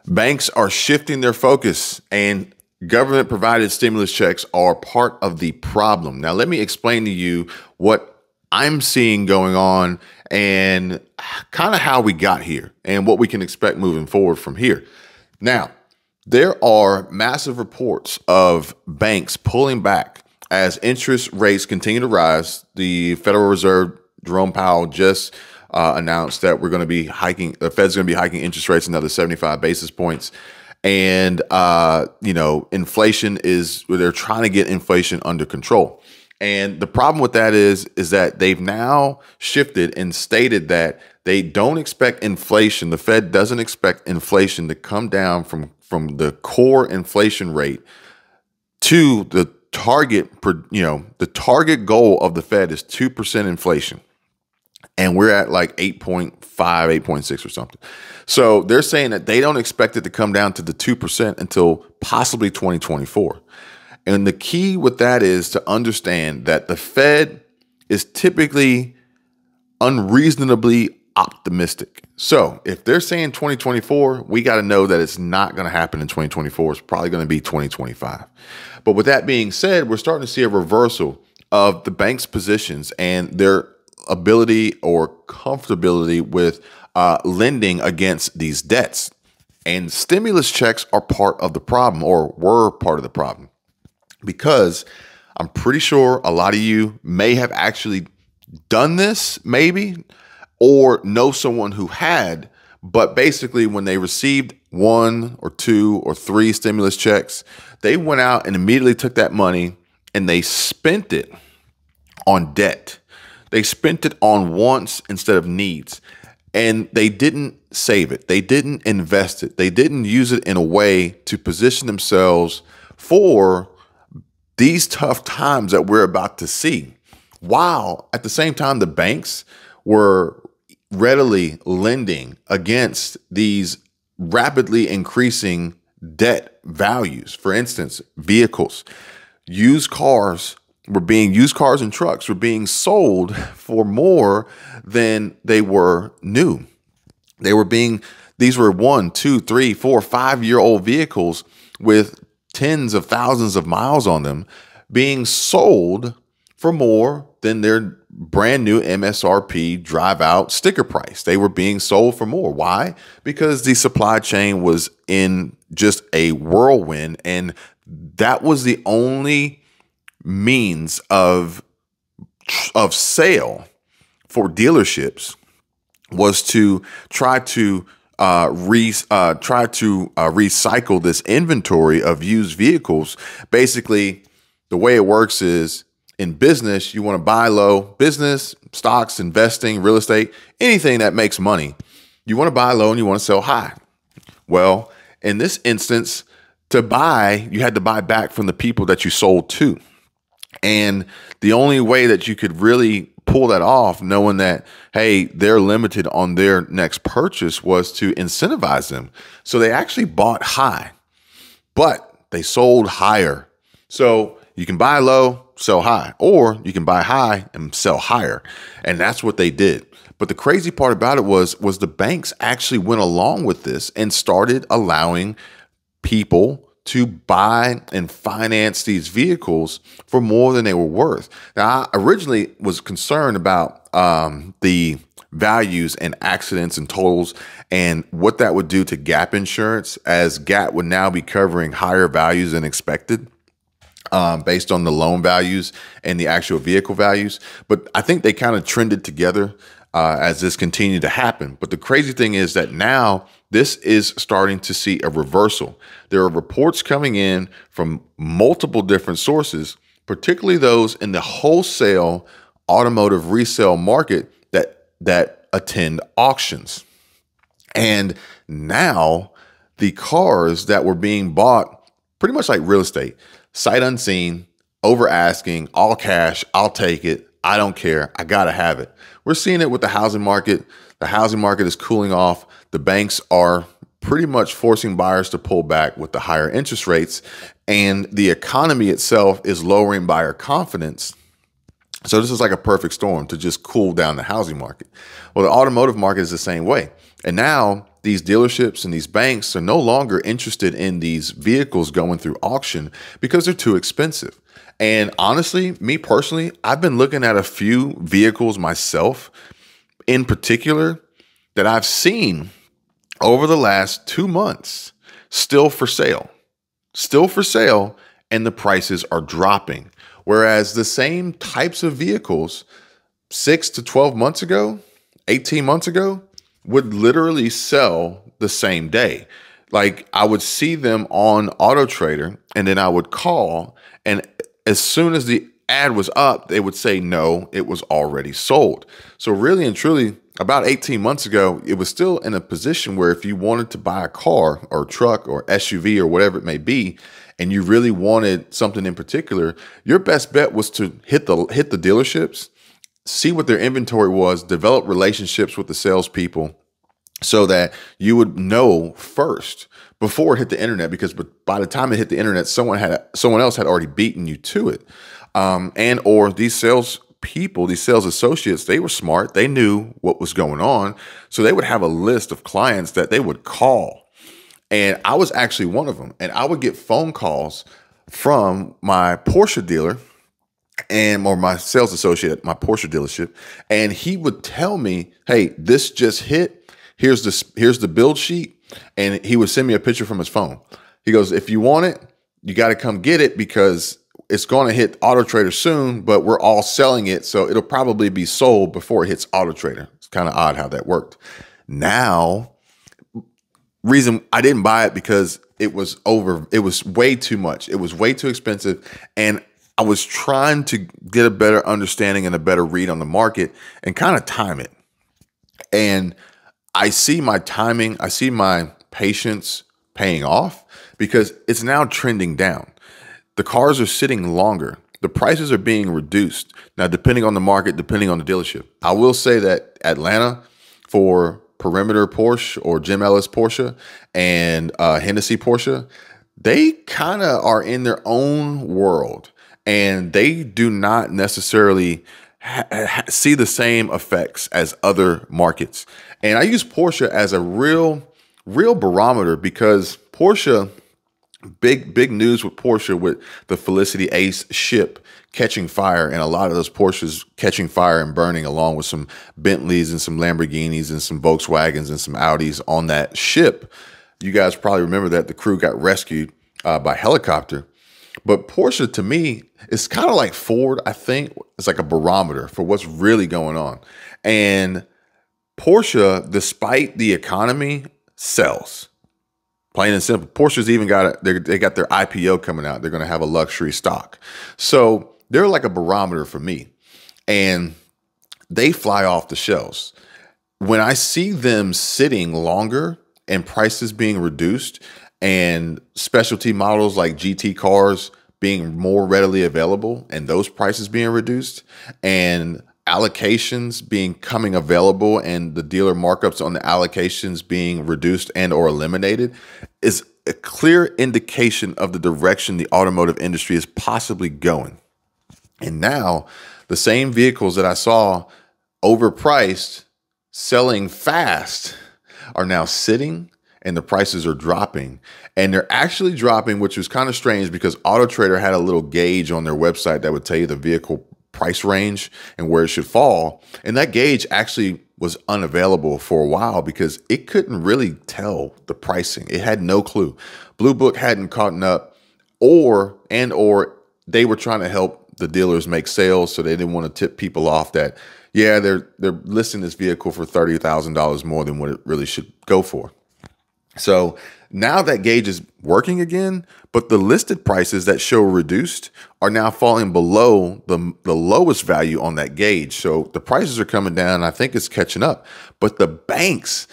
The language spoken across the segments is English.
Banks are shifting their focus, and government provided stimulus checks are part of the problem. Now, let me explain to you what I'm seeing going on and kind of how we got here and what we can expect moving forward from here. Now, there are massive reports of banks pulling back as interest rates continue to rise. The Federal Reserve, Jerome Powell, just announced that we're going to be hiking, the Fed's going to be hiking interest rates another 75 basis points. And, inflation they're trying to get inflation under control. And the problem with that is that they've now shifted and stated that they don't expect inflation. The Fed doesn't expect inflation to come down from the core inflation rate to the target. The target goal of the Fed is 2% inflation. And we're at like 8.5, 8.6 or something. So they're saying that they don't expect it to come down to the 2% until possibly 2024. And the key with that is to understand that the Fed is typically unreasonably optimistic. So if they're saying 2024, we got to know that it's not going to happen in 2024. It's probably going to be 2025. But with that being said, we're starting to see a reversal of the bank's positions and their ability or comfortability with lending against these debts. And stimulus checks are part of the problem, or were part of the problem, because I'm pretty sure a lot of you may have actually done this, maybe, or know someone who had. But basically, when they received 1 or 2 or 3 stimulus checks, they went out and immediately took that money and they spent it on debt. They spent it on wants instead of needs. And they didn't save it. They didn't invest it. They didn't use it in a way to position themselves for these tough times that we're about to see. While at the same time, the banks were readily lending against these rapidly increasing debt values. For instance, vehicles, used cars and trucks were being sold for more than they were new. These were 1, 2, 3, 4, 5-year-old vehicles with tens of thousands of miles on them being sold for more than their brand new MSRP drive out sticker price. They were being sold for more. Why? Because the supply chain was in just a whirlwind, and that was the only means of sale for dealerships, was to try to recycle this inventory of used vehicles. Basically, the way it works is, in business, you want to buy low. Business, stocks, investing, real estate, anything that makes money, you want to buy low and you want to sell high. Well, in this instance, to buy, you had to buy back from the people that you sold to. And the only way that you could really pull that off, knowing that, hey, they're limited on their next purchase, was to incentivize them. So they actually bought high, but they sold higher. So you can buy low, sell high, or you can buy high and sell higher. And that's what they did. But the crazy part about it was the banks actually went along with this and started allowing people to buy and finance these vehicles for more than they were worth. Now, I originally was concerned about the values and accidents and totals and what that would do to gap insurance, as gap would now be covering higher values than expected based on the loan values and the actual vehicle values. But I think they kind of trended together as this continued to happen. But the crazy thing is that now this is starting to see a reversal. There are reports coming in from multiple different sources, particularly those in the wholesale automotive resale market that attend auctions. And now the cars that were being bought, pretty much like real estate, sight unseen, over asking, all cash, I'll take it, I don't care, I gotta have it. We're seeing it with the housing market. The housing market is cooling off. The banks are pretty much forcing buyers to pull back with the higher interest rates, and the economy itself is lowering buyer confidence. So this is like a perfect storm to just cool down the housing market. Well, the automotive market is the same way. And now these dealerships and these banks are no longer interested in these vehicles going through auction because they're too expensive. And honestly, me personally, I've been looking at a few vehicles myself in particular that I've seen over the last 2 months still for sale, and the prices are dropping. Whereas the same types of vehicles 6 to 12 months ago, 18 months ago, would literally sell the same day. Like I would see them on Auto Trader and then I would call, and as soon as the ad was up, they would say, no, it was already sold. So really and truly, about 18 months ago, it was still in a position where if you wanted to buy a car or truck or SUV or whatever it may be, and you really wanted something in particular, your best bet was to hit the dealerships, see what their inventory was, develop relationships with the salespeople so that you would know first before it hit the internet, because by the time it hit the internet, someone else had already beaten you to it. And or these sales people, these sales associates, they were smart. They knew what was going on. So they would have a list of clients that they would call. And I was actually one of them. And I would get phone calls from my Porsche dealer or my sales associate at my Porsche dealership. And he would tell me, hey, this just hit. Here's the build sheet. And he would send me a picture from his phone. He goes, if you want it, you got to come get it because it's going to hit Auto Trader soon, but we're all selling it. So it'll probably be sold before it hits Auto Trader. It's kind of odd how that worked. Now, reason I didn't buy it because it was way too much. It was way too expensive. And I was trying to get a better understanding and a better read on the market and kind of time it. And I see my timing, I see my patience paying off because it's now trending down. The cars are sitting longer. The prices are being reduced. Now, depending on the market, depending on the dealership. I will say that Atlanta for Perimeter Porsche or Jim Ellis Porsche and Hennessy Porsche, they kind of are in their own world and they do not necessarily see the same effects as other markets. And I use Porsche as a real barometer because Porsche, big news with Porsche with the Felicity Ace ship catching fire, and a lot of those Porsches catching fire and burning along with some Bentleys and some Lamborghinis and some Volkswagens and some Audis on that ship. You guys probably remember that the crew got rescued by helicopter. But Porsche, to me, is kind of like Ford, I think. It's like a barometer for what's really going on. And Porsche, despite the economy, sells. Plain and simple. Porsche's even they got their IPO coming out. They're going to have a luxury stock. So they're like a barometer for me. And they fly off the shelves. When I see them sitting longer and prices being reduced and specialty models like GT cars being more readily available and those prices being reduced and allocations coming available and the dealer markups on the allocations being reduced and or eliminated is a clear indication of the direction the automotive industry is possibly going. And now the same vehicles that I saw overpriced, selling fast, are now sitting and the prices are dropping. And they're actually dropping, which was kind of strange because Auto Trader had a little gauge on their website that would tell you the vehicle price range and where it should fall. And that gauge actually was unavailable for a while because it couldn't really tell the pricing. It had no clue. Blue Book hadn't caught up, or they were trying to help the dealers make sales, so they didn't want to tip people off that, yeah, they're listing this vehicle for $30,000 more than what it really should go for. So now that gauge is working again, but the listed prices that show reduced are now falling below the lowest value on that gauge. So the prices are coming down. I think it's catching up. But the banks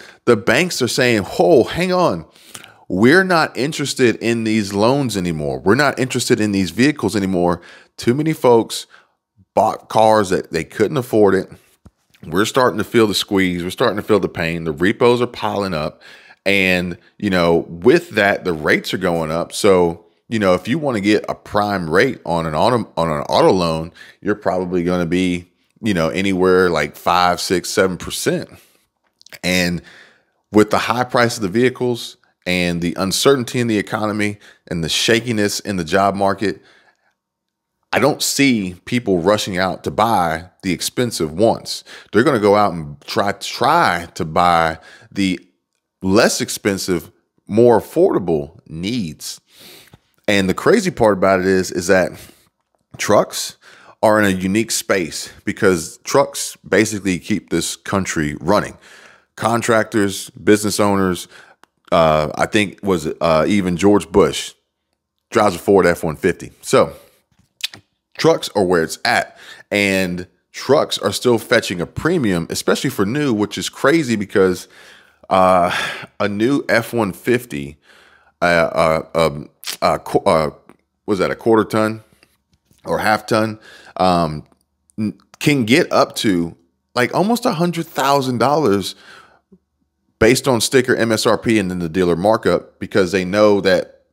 are saying, "Oh, hang on. We're not interested in these loans anymore. We're not interested in these vehicles anymore. Too many folks bought cars that they couldn't afford it. We're starting to feel the squeeze. We're starting to feel the pain. The repos are piling up. And, with that, the rates are going up. So, if you want to get a prime rate on an auto loan, you're probably going to be, anywhere like 5, 6, 7%. And with the high price of the vehicles and the uncertainty in the economy and the shakiness in the job market, I don't see people rushing out to buy the expensive ones. They're going to go out and try to buy the less expensive, more affordable needs. And the crazy part about it is that trucks are in a unique space because trucks basically keep this country running. Contractors, business owners, I think was even George Bush drives a Ford F-150. So trucks are where it's at, and trucks are still fetching a premium, especially for new, which is crazy because a new F-150, was that a quarter ton or half ton, can get up to like almost $100,000 based on sticker MSRP and then the dealer markup, because they know that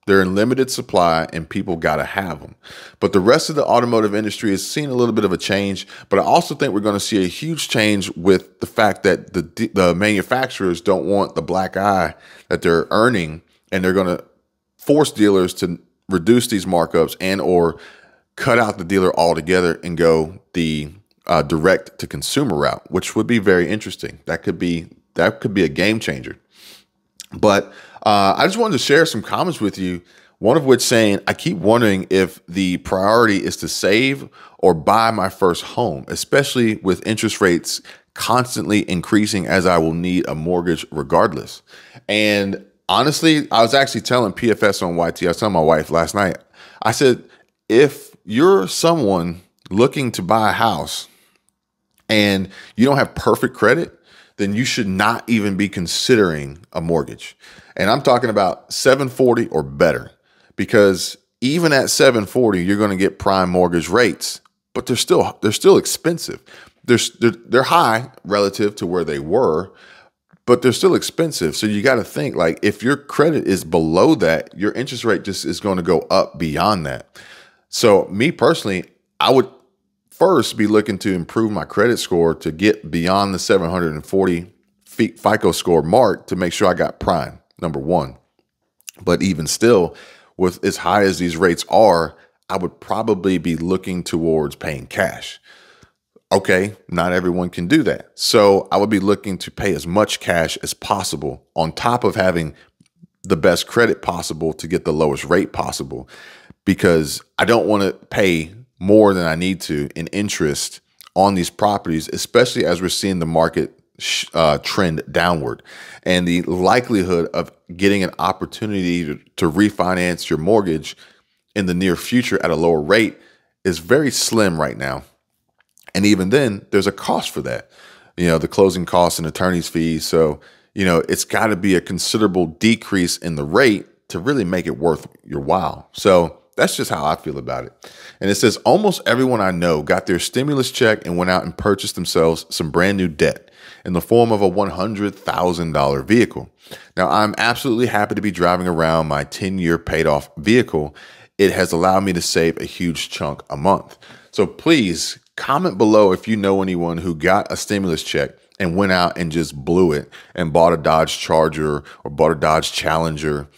they're in limited supply and people got to have them. But the rest of the automotive industry has seen a little bit of a change. But I also think we're going to see a huge change with the fact that the manufacturers don't want the black eye that they're earning, and they're going to force dealers to reduce these markups and or cut out the dealer altogether and go the direct to consumer route, which would be very interesting. That could be a game changer. But I just wanted to share some comments with you, one of which saying, I keep wondering if the priority is to save or buy my first home, especially with interest rates constantly increasing, as I will need a mortgage regardless. And honestly, I was actually telling PFS on YT, I was telling my wife last night, I said, if you're someone looking to buy a house and you don't have perfect credit, then you should not even be considering a mortgage. And I'm talking about 740 or better, because even at 740, you're going to get prime mortgage rates, but they're still expensive. They're high relative to where they were, but they're still expensive. So you got to think, like, if your credit is below that, your interest rate just is going to go up beyond that. So me personally, I would first be looking to improve my credit score to get beyond the 740 FICO score mark to make sure I got prime, number one. But even still, with as high as these rates are, I would probably be looking towards paying cash. Okay, not everyone can do that. So I would be looking to pay as much cash as possible on top of having the best credit possible to get the lowest rate possible, because I don't want to pay more than I need to in interest on these properties, especially as we're seeing the market trend downward. And the likelihood of getting an opportunity to refinance your mortgage in the near future at a lower rate is very slim right now. And even then, there's a cost for that, the closing costs and attorney's fees. So, it's got to be a considerable decrease in the rate to really make it worth your while. So that's just how I feel about it. And it says, almost everyone I know got their stimulus check and went out and purchased themselves some brand new debt in the form of a $100,000 vehicle. Now, I'm absolutely happy to be driving around my 10-year paid off vehicle. It has allowed me to save a huge chunk a month. So please comment below if you know anyone who got a stimulus check and went out and just blew it and bought a Dodge Charger or bought a Dodge Challenger,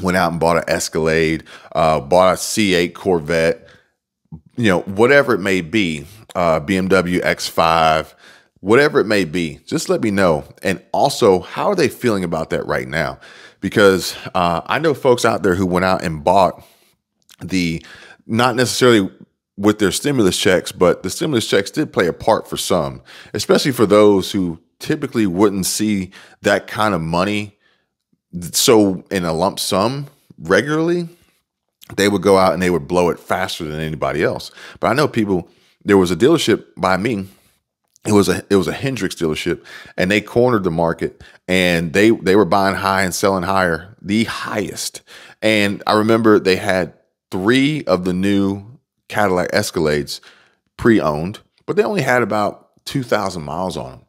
went out and bought an Escalade, bought a C8 Corvette, whatever it may be, BMW X5, whatever it may be, just let me know. And also, how are they feeling about that right now? Because I know folks out there who went out and bought not necessarily with their stimulus checks, but the stimulus checks did play a part for some, especially for those who typically wouldn't see that kind of money so in a lump sum regularly. They would go out and they would blow it faster than anybody else. But I know there was a dealership by me. It was a Hendricks dealership, and they cornered the market, and they were buying high and selling higher, the highest. And I remember they had 3 of the new Cadillac Escalades pre-owned, but they only had about 2,000 miles on them.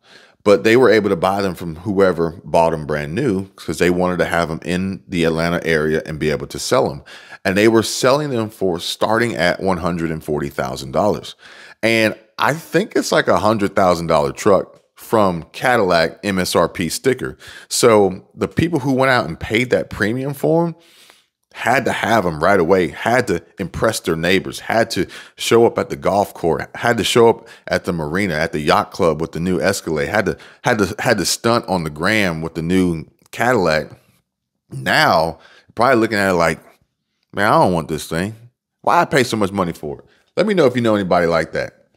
But they were able to buy them from whoever bought them brand new because they wanted to have them in the Atlanta area and be able to sell them. And they were selling them for starting at $140,000. And I think it's like $100,000 truck from Cadillac MSRP sticker. So the people who went out and paid that premium for them had to have them right away, had to impress their neighbors, had to show up at the golf course, had to show up at the marina, at the yacht club with the new Escalade, had to stunt on the gram with the new Cadillac. Now, probably looking at it like, man, I don't want this thing. Why I pay so much money for it? Let me know if you know anybody like that.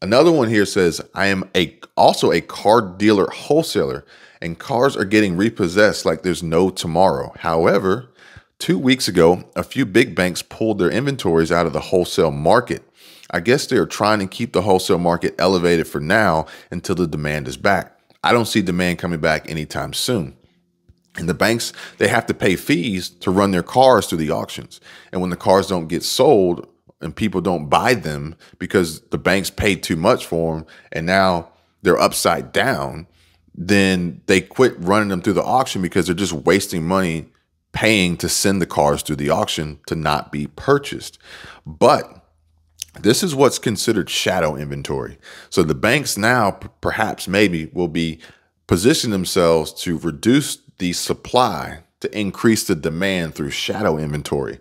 Another one here says, I am also a car dealer wholesaler, and cars are getting repossessed like there's no tomorrow. However, 2 weeks ago, a few big banks pulled their inventories out of the wholesale market. I guess they are trying to keep the wholesale market elevated for now until the demand is back. I don't see demand coming back anytime soon. And the banks, they have to pay fees to run their cars through the auctions. And when the cars don't get sold and people don't buy them because the banks paid too much for them and now they're upside down, then they quit running them through the auction because they're just wasting money paying to send the cars through the auction to not be purchased. But this is what's considered shadow inventory. So the banks now perhaps maybe will be positioning themselves to reduce the supply to increase the demand through shadow inventory,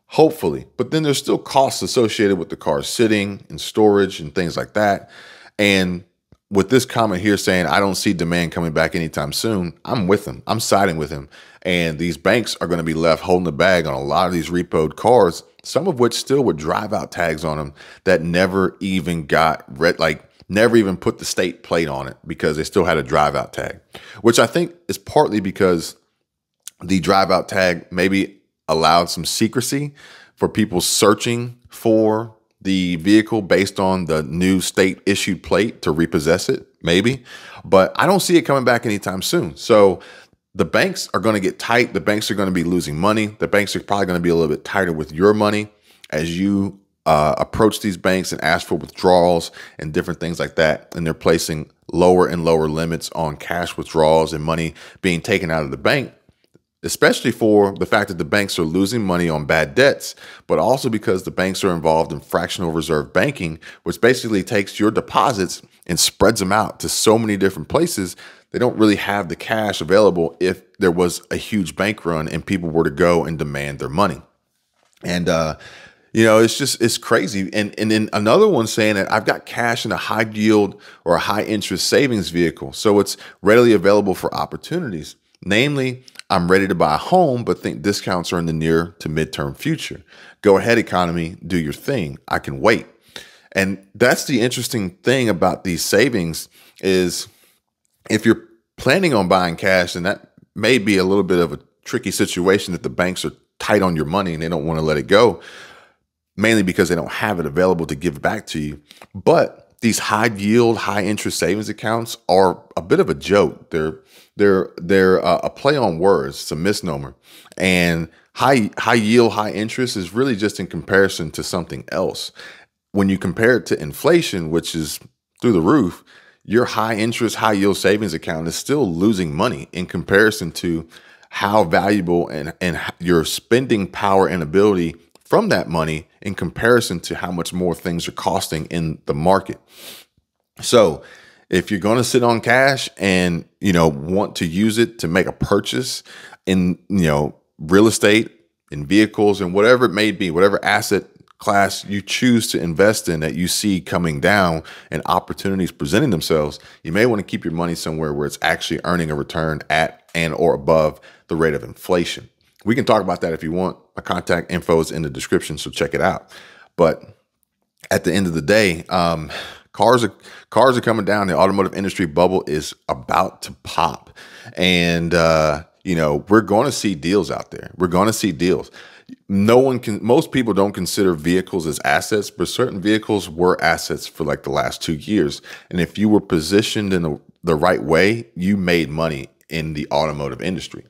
hopefully. But then there's still costs associated with the cars sitting in storage and things like that. And with this comment here saying, I don't see demand coming back anytime soon, I'm with him. I'm siding with him. And these banks are going to be left holding the bag on a lot of these repoed cars, some of which still with drive out tags on them that never even got never even put the state plate on it because they still had a drive out tag, which I think is partly because the drive out tag maybe allowed some secrecy for people searching for the vehicle based on the new state issued plate to repossess it, maybe. But I don't see it coming back anytime soon. So the banks are going to get tight. The banks are going to be losing money. The banks are probably going to be a little bit tighter with your money as you approach these banks and ask for withdrawals and different things like that. And they're placing lower and lower limits on cash withdrawals and money being taken out of the bank, especially for the fact that the banks are losing money on bad debts, but also because the banks are involved in fractional reserve banking, which basically takes your deposits and spreads them out to so many different places. They don't really have the cash available if there was a huge bank run and people were to go and demand their money. And, it's crazy. And then another one saying that I've got cash in a high yield or a high interest savings vehicle, so it's readily available for opportunities. Namely, I'm ready to buy a home, but think discounts are in the near to midterm future. Go ahead, economy, do your thing. I can wait. And that's the interesting thing about these savings is if you're planning on buying cash, and that may be a little bit of a tricky situation that the banks are tight on your money and they don't want to let it go, mainly because they don't have it available to give back to you. But these high yield, high interest savings accounts are a bit of a joke. They're a play on words. It's a misnomer. And high yield, high interest is really just in comparison to something else. When you compare it to inflation, which is through the roof, your high interest, high yield savings account is still losing money in comparison to how valuable and your spending power and ability from that money in comparison to how much more things are costing in the market. So if you're going to sit on cash and, want to use it to make a purchase in, real estate, in vehicles, and whatever it may be, whatever asset class you choose to invest in that you see coming down and opportunities presenting themselves, you may want to keep your money somewhere where it's actually earning a return at and or above the rate of inflation. We can talk about that if you want. My contact info is in the description, so check it out. But at the end of the day, cars are coming down. The automotive industry bubble is about to pop. And, we're going to see deals out there. We're going to see deals. Most people don't consider vehicles as assets, but certain vehicles were assets for like the last 2 years. And if you were positioned in the right way, you made money in the automotive industry.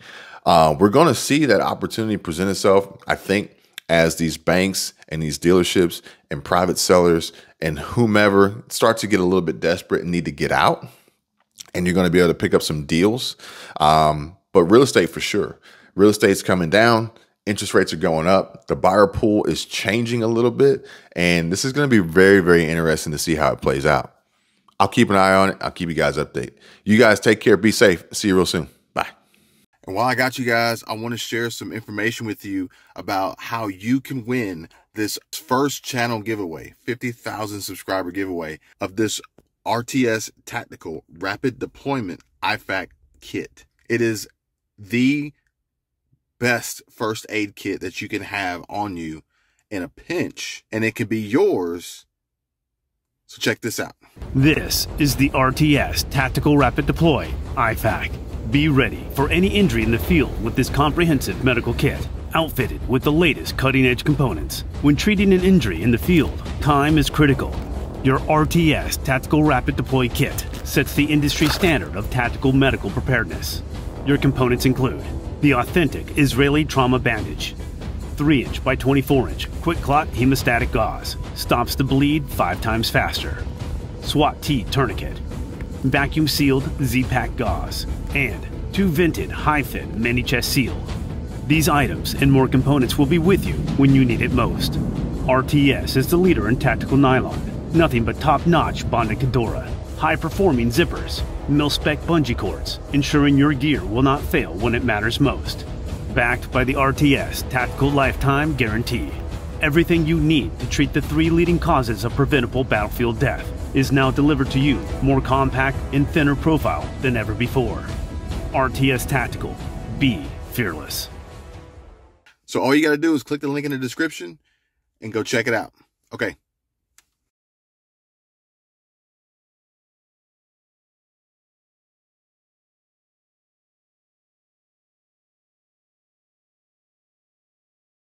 We're going to see that opportunity present itself, I think, as these banks and these dealerships and private sellers and whomever start to get a little bit desperate and need to get out. And you're going to be able to pick up some deals. But real estate for sure. Real estate's coming down. Interest rates are going up. The buyer pool is changing a little bit. And this is going to be very, very interesting to see how it plays out. I'll keep an eye on it. I'll keep you guys updated. You guys take care. Be safe. See you real soon. Bye. And while I got you guys, I want to share some information with you about how you can win this first channel giveaway, 50,000 subscriber giveaway of this RTS Tactical Rapid Deployment IFAK kit. It is the best first aid kit that you can have on you in a pinch, and it can be yours. So check this out. This is the RTS Tactical Rapid Deploy IFAK. Be ready for any injury in the field with this comprehensive medical kit, outfitted with the latest cutting-edge components. When treating an injury in the field, time is critical. Your RTS Tactical Rapid Deploy kit sets the industry standard of tactical medical preparedness. Your components include the authentic Israeli trauma bandage, 3-inch by 24-inch quick clot hemostatic gauze, stops the bleed 5 times faster, SWAT T tourniquet, vacuum sealed Z-Pack gauze, and 2 vented high-fit mini-chest seal. These items and more components will be with you when you need it most. RTS is the leader in tactical nylon. Nothing but top-notch bonded Kedora, high-performing zippers, mil-spec bungee cords, ensuring your gear will not fail when it matters most. Backed by the RTS Tactical Lifetime Guarantee. Everything you need to treat the 3 leading causes of preventable battlefield death is now delivered to you more compact and thinner profile than ever before. RTS Tactical. Be fearless. So all you got to do is click the link in the description and go check it out. Okay.